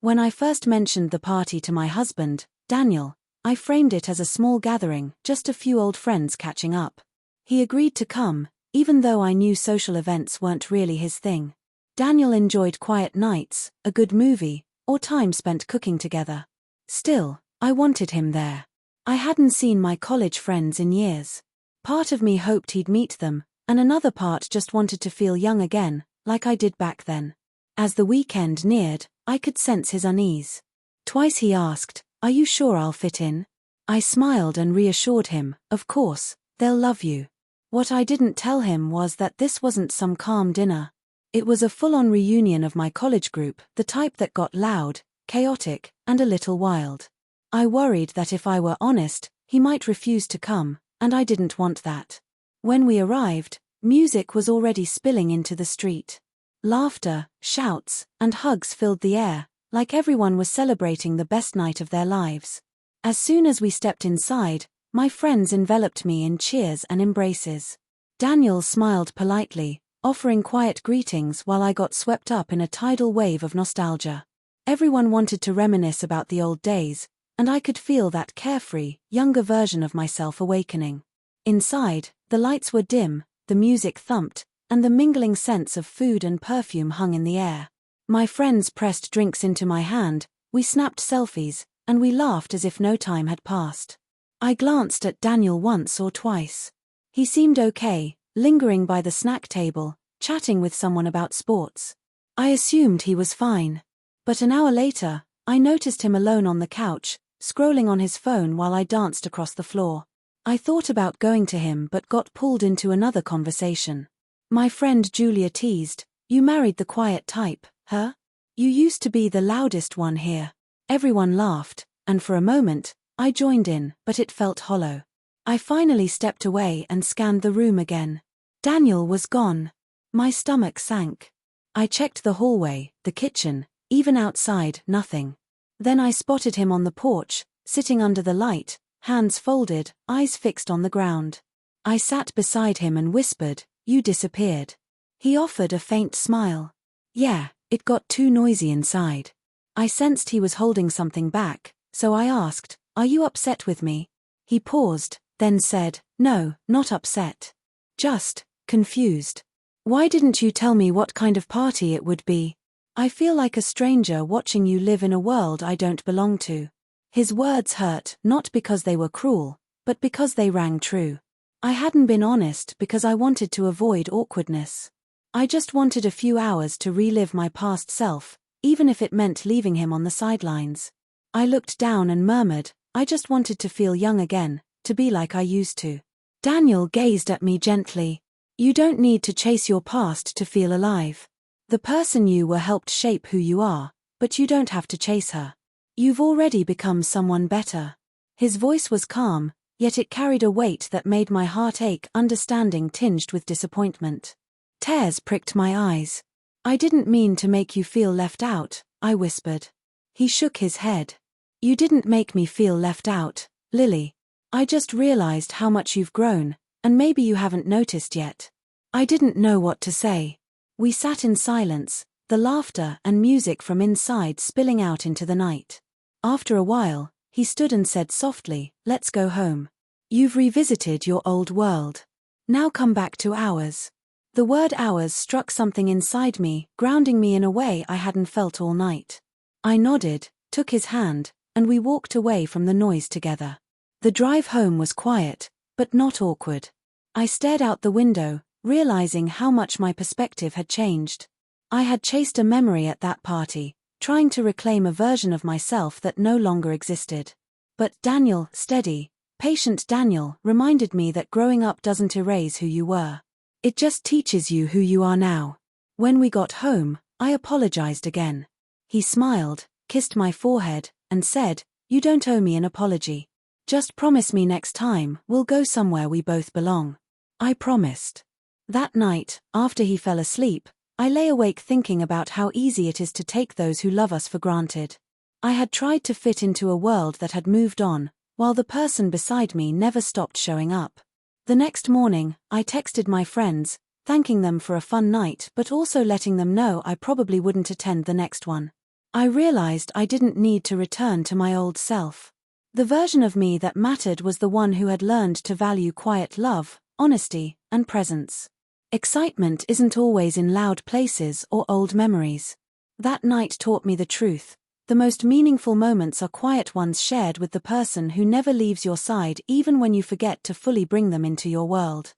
When I first mentioned the party to my husband, Daniel, I framed it as a small gathering, just a few old friends catching up. He agreed to come, even though I knew social events weren't really his thing. Daniel enjoyed quiet nights, a good movie, or time spent cooking together. Still, I wanted him there. I hadn't seen my college friends in years. Part of me hoped he'd meet them, and another part just wanted to feel young again, like I did back then. As the weekend neared, I could sense his unease. Twice he asked, "Are you sure I'll fit in?" I smiled and reassured him, "Of course, they'll love you." What I didn't tell him was that this wasn't some calm dinner. It was a full-on reunion of my college group, the type that got loud, chaotic, and a little wild. I worried that if I were honest, he might refuse to come, and I didn't want that. When we arrived, music was already spilling into the street. Laughter, shouts, and hugs filled the air, like everyone was celebrating the best night of their lives. As soon as we stepped inside, my friends enveloped me in cheers and embraces. Daniel smiled politely, offering quiet greetings while I got swept up in a tidal wave of nostalgia. Everyone wanted to reminisce about the old days, and I could feel that carefree, younger version of myself awakening. Inside, the lights were dim, the music thumped, and the mingling scents of food and perfume hung in the air. My friends pressed drinks into my hand, we snapped selfies, and we laughed as if no time had passed. I glanced at Daniel once or twice. He seemed okay, lingering by the snack table, chatting with someone about sports. I assumed he was fine. But an hour later, I noticed him alone on the couch, scrolling on his phone while I danced across the floor. I thought about going to him but got pulled into another conversation. My friend Julia teased, "You married the quiet type, huh? You used to be the loudest one here." Everyone laughed, and for a moment, I joined in, but it felt hollow. I finally stepped away and scanned the room again. Daniel was gone. My stomach sank. I checked the hallway, the kitchen, even outside, nothing. Then I spotted him on the porch, sitting under the light, hands folded, eyes fixed on the ground. I sat beside him and whispered, "You disappeared." He offered a faint smile. Yeah, it got too noisy inside. I sensed he was holding something back, so I asked, "Are you upset with me?" He paused, then said, "No, not upset. Just confused. Why didn't you tell me what kind of party it would be? I feel like a stranger watching you live in a world I don't belong to." His words hurt, not because they were cruel, but because they rang true. I hadn't been honest because I wanted to avoid awkwardness. I just wanted a few hours to relive my past self, even if it meant leaving him on the sidelines. I looked down and murmured, "I just wanted to feel young again, to be like I used to." Daniel gazed at me gently. "You don't need to chase your past to feel alive. The person you were helped shape who you are, but you don't have to chase her. You've already become someone better." His voice was calm, yet it carried a weight that made my heart ache, understanding tinged with disappointment. Tears pricked my eyes. "I didn't mean to make you feel left out," I whispered. He shook his head. "You didn't make me feel left out, Lily. I just realized how much you've grown, and maybe you haven't noticed yet." I didn't know what to say. We sat in silence, the laughter and music from inside spilling out into the night. After a while, he stood and said softly, "Let's go home. You've revisited your old world. Now come back to ours." The word ours struck something inside me, grounding me in a way I hadn't felt all night. I nodded, took his hand, and we walked away from the noise together. The drive home was quiet, but not awkward. I stared out the window, realizing how much my perspective had changed. I had chased a memory at that party, trying to reclaim a version of myself that no longer existed. But Daniel, steady, patient Daniel, reminded me that growing up doesn't erase who you were. It just teaches you who you are now. When we got home, I apologized again. He smiled, kissed my forehead, and said, "You don't owe me an apology. Just promise me next time we'll go somewhere we both belong." I promised. That night, after he fell asleep, I lay awake thinking about how easy it is to take those who love us for granted. I had tried to fit into a world that had moved on, while the person beside me never stopped showing up. The next morning, I texted my friends, thanking them for a fun night but also letting them know I probably wouldn't attend the next one. I realized I didn't need to return to my old self. The version of me that mattered was the one who had learned to value quiet love, honesty, and presence. Excitement isn't always in loud places or old memories. That night taught me the truth. The most meaningful moments are quiet ones shared with the person who never leaves your side even when you forget to fully bring them into your world.